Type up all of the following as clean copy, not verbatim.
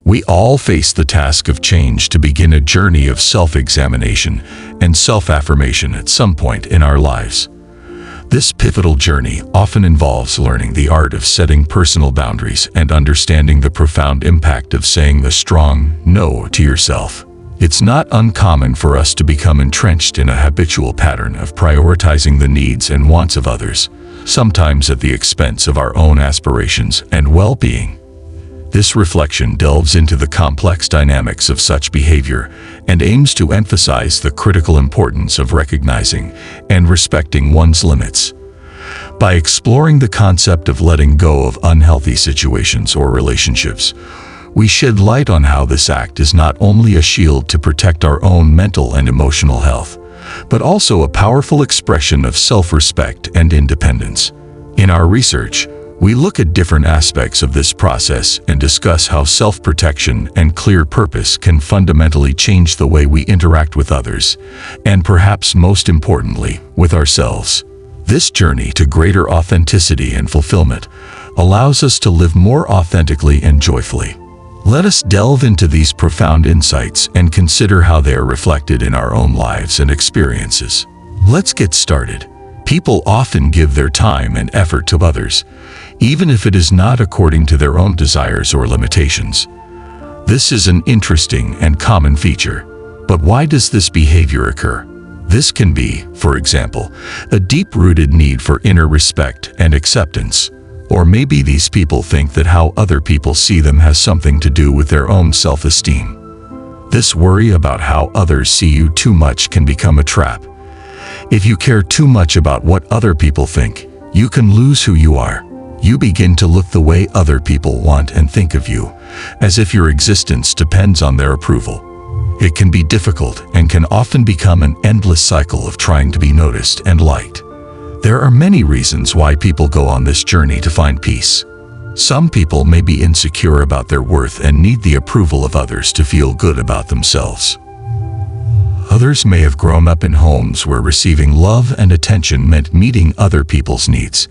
We all face the task of change to begin a journey of self-examination and self-affirmation at some point in our lives. This pivotal journey often involves learning the art of setting personal boundaries and understanding the profound impact of saying the strong no to yourself. It's not uncommon for us to become entrenched in a habitual pattern of prioritizing the needs and wants of others, sometimes at the expense of our own aspirations and well-being. This reflection delves into the complex dynamics of such behavior and aims to emphasize the critical importance of recognizing and respecting one's limits. By exploring the concept of letting go of unhealthy situations or relationships, we shed light on how this act is not only a shield to protect our own mental and emotional health, but also a powerful expression of self-respect and independence. In our research, we look at different aspects of this process and discuss how self-protection and clear purpose can fundamentally change the way we interact with others, and perhaps most importantly, with ourselves. This journey to greater authenticity and fulfillment allows us to live more authentically and joyfully. Let us delve into these profound insights and consider how they are reflected in our own lives and experiences. Let's get started. People often give their time and effort to others, even if it is not according to their own desires or limitations. This is an interesting and common feature. But why does this behavior occur? This can be, for example, a deep-rooted need for inner respect and acceptance. Or maybe these people think that how other people see them has something to do with their own self-esteem. This worry about how others see you too much can become a trap. If you care too much about what other people think, you can lose who you are. You begin to look the way other people want and think of you, as if your existence depends on their approval. It can be difficult and can often become an endless cycle of trying to be noticed and liked. There are many reasons why people go on this journey to find peace. Some people may be insecure about their worth and need the approval of others to feel good about themselves. Others may have grown up in homes where receiving love and attention meant meeting other people's needs,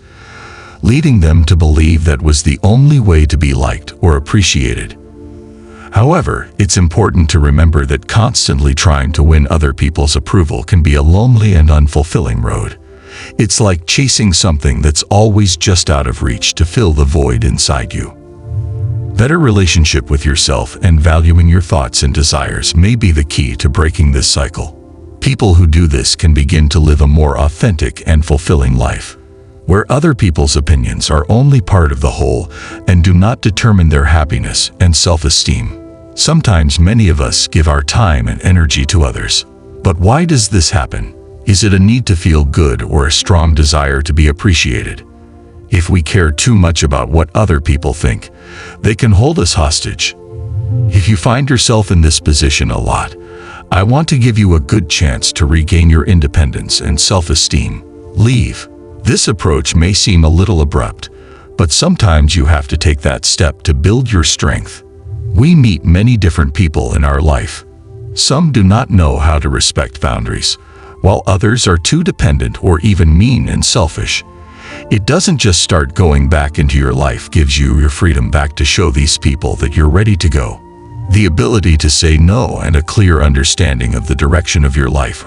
leading them to believe that was the only way to be liked or appreciated. However, it's important to remember that constantly trying to win other people's approval can be a lonely and unfulfilling road. It's like chasing something that's always just out of reach to fill the void inside you. Better relationship with yourself and valuing your thoughts and desires may be the key to breaking this cycle. People who do this can begin to live a more authentic and fulfilling life, where other people's opinions are only part of the whole and do not determine their happiness and self-esteem. Sometimes many of us give our time and energy to others. But why does this happen? Is it a need to feel good or a strong desire to be appreciated? If we care too much about what other people think, they can hold us hostage. If you find yourself in this position a lot, I want to give you a good chance to regain your independence and self-esteem. Leave. This approach may seem a little abrupt, but sometimes you have to take that step to build your strength. We meet many different people in our life. Some do not know how to respect boundaries, while others are too dependent or even mean and selfish. It doesn't just start. Going back into your life gives you your freedom back to show these people that you're ready to go. The ability to say no and a clear understanding of the direction of your life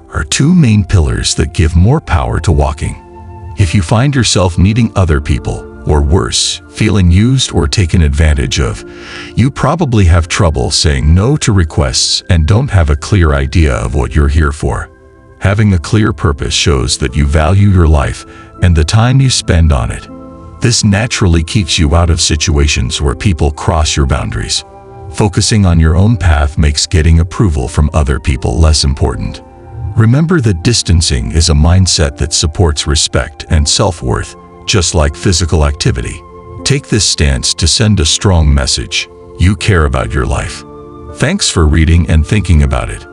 are two main pillars that give more power to walking. If you find yourself needing other people, or worse, feeling used or taken advantage of, you probably have trouble saying no to requests and don't have a clear idea of what you're here for. Having a clear purpose shows that you value your life and the time you spend on it. This naturally keeps you out of situations where people cross your boundaries. Focusing on your own path makes getting approval from other people less important. Remember that distancing is a mindset that supports respect and self-worth, just like physical activity. Take this stance to send a strong message. You care about your life. Thanks for reading and thinking about it.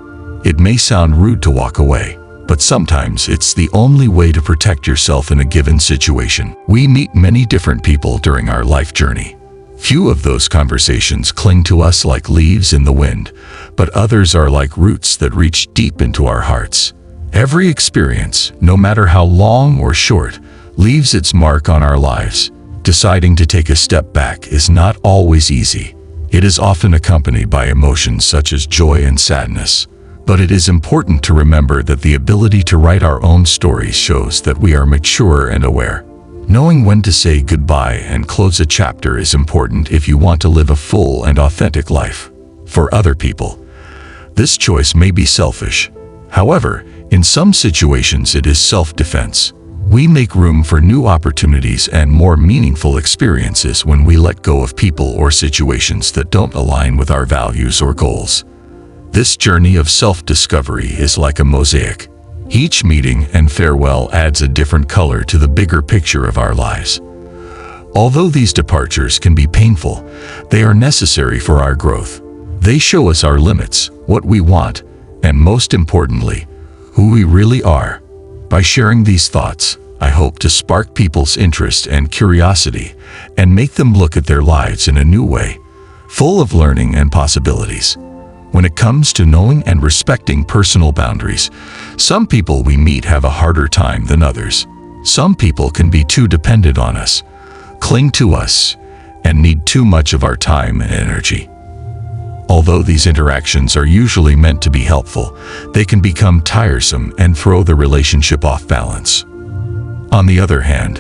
It may sound rude to walk away, but sometimes it's the only way to protect yourself in a given situation. We meet many different people during our life journey. Few of those conversations cling to us like leaves in the wind, but others are like roots that reach deep into our hearts. Every experience, no matter how long or short, leaves its mark on our lives. Deciding to take a step back is not always easy. It is often accompanied by emotions such as joy and sadness. But it is important to remember that the ability to write our own stories shows that we are mature and aware. Knowing when to say goodbye and close a chapter is important if you want to live a full and authentic life. For other people, this choice may be selfish. However, in some situations it is self-defense. We make room for new opportunities and more meaningful experiences when we let go of people or situations that don't align with our values or goals. This journey of self-discovery is like a mosaic. Each meeting and farewell adds a different color to the bigger picture of our lives. Although these departures can be painful, they are necessary for our growth. They show us our limits, what we want, and most importantly, who we really are. By sharing these thoughts, I hope to spark people's interest and curiosity and make them look at their lives in a new way, full of learning and possibilities. When it comes to knowing and respecting personal boundaries, some people we meet have a harder time than others. Some people can be too dependent on us, cling to us, and need too much of our time and energy. Although these interactions are usually meant to be helpful, they can become tiresome and throw the relationship off balance. On the other hand,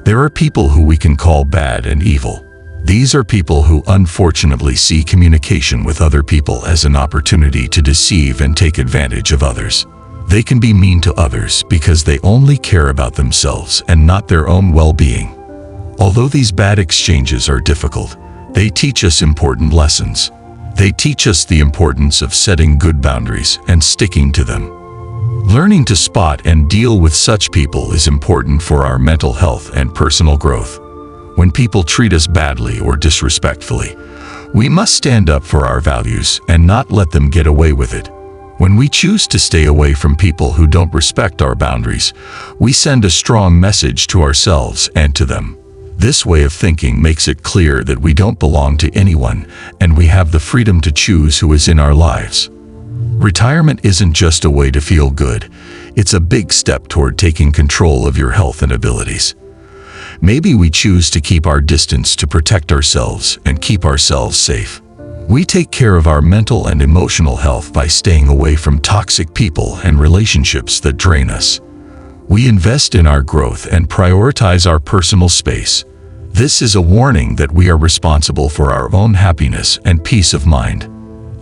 there are people who we can call bad and evil. These are people who unfortunately see communication with other people as an opportunity to deceive and take advantage of others. They can be mean to others because they only care about themselves and not their own well-being. Although these bad exchanges are difficult, they teach us important lessons. They teach us the importance of setting good boundaries and sticking to them. Learning to spot and deal with such people is important for our mental health and personal growth. When people treat us badly or disrespectfully, we must stand up for our values and not let them get away with it. When we choose to stay away from people who don't respect our boundaries, we send a strong message to ourselves and to them. This way of thinking makes it clear that we don't belong to anyone and we have the freedom to choose who is in our lives. Retirement isn't just a way to feel good, it's a big step toward taking control of your health and abilities. Maybe we choose to keep our distance to protect ourselves and keep ourselves safe. We take care of our mental and emotional health by staying away from toxic people and relationships that drain us. We invest in our growth and prioritize our personal space. This is a warning that we are responsible for our own happiness and peace of mind.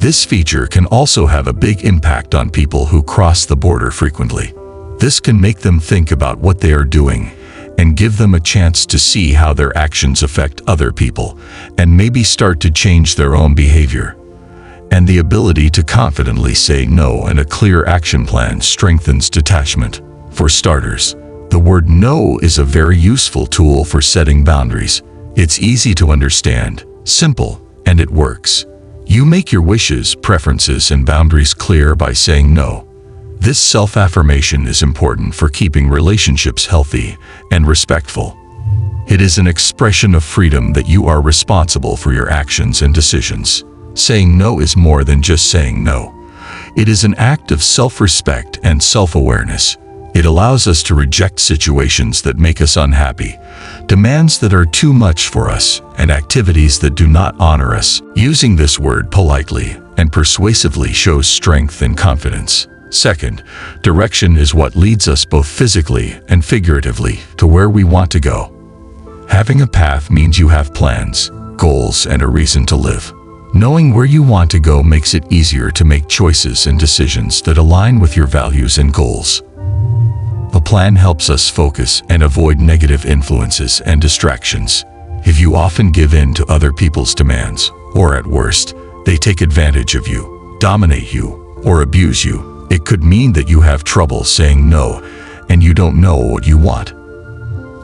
This feature can also have a big impact on people who cross the border frequently. This can make them think about what they are doing and give them a chance to see how their actions affect other people and maybe start to change their own behavior. And the ability to confidently say no and a clear action plan strengthens detachment. For starters, the word no is a very useful tool for setting boundaries. It's easy to understand, simple, and it works. You make your wishes, preferences, and boundaries clear by saying no. This self-affirmation is important for keeping relationships healthy and respectful. It is an expression of freedom that you are responsible for your actions and decisions. Saying no is more than just saying no. It is an act of self-respect and self-awareness. It allows us to reject situations that make us unhappy, demands that are too much for us, and activities that do not honor us. Using this word politely and persuasively shows strength and confidence. Second, direction is what leads us both physically and figuratively to where we want to go. Having a path means you have plans, goals, and a reason to live. Knowing where you want to go makes it easier to make choices and decisions that align with your values and goals. A plan helps us focus and avoid negative influences and distractions. If you often give in to other people's demands, or at worst, they take advantage of you, dominate you, or abuse you, it could mean that you have trouble saying no, and you don't know what you want.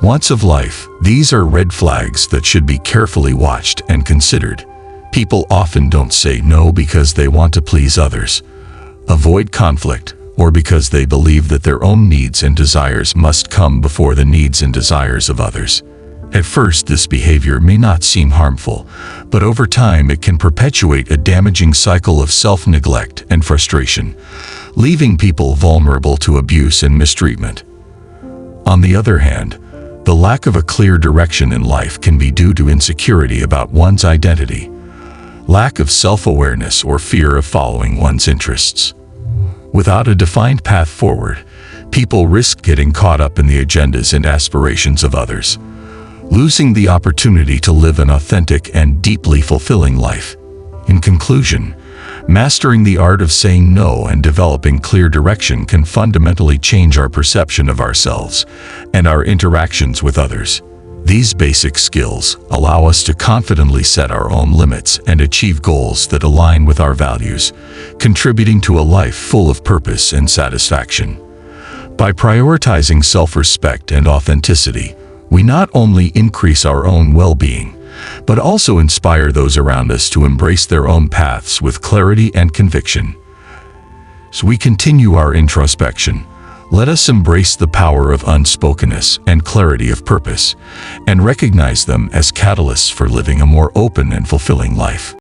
Wants of life, these are red flags that should be carefully watched and considered. People often don't say no because they want to please others, avoid conflict, or because they believe that their own needs and desires must come before the needs and desires of others. At first, this behavior may not seem harmful, but over time it can perpetuate a damaging cycle of self-neglect and frustration, leaving people vulnerable to abuse and mistreatment. On the other hand, the lack of a clear direction in life can be due to insecurity about one's identity. lack of self-awareness, or fear of following one's interests. Without a defined path forward, people risk getting caught up in the agendas and aspirations of others, losing the opportunity to live an authentic and deeply fulfilling life. In conclusion, mastering the art of saying no and developing clear direction can fundamentally change our perception of ourselves and our interactions with others. These basic skills allow us to confidently set our own limits and achieve goals that align with our values, contributing to a life full of purpose and satisfaction. By prioritizing self-respect and authenticity, we not only increase our own well-being, but also inspire those around us to embrace their own paths with clarity and conviction. As we continue our introspection, let us embrace the power of unspokenness and clarity of purpose, and recognize them as catalysts for living a more open and fulfilling life.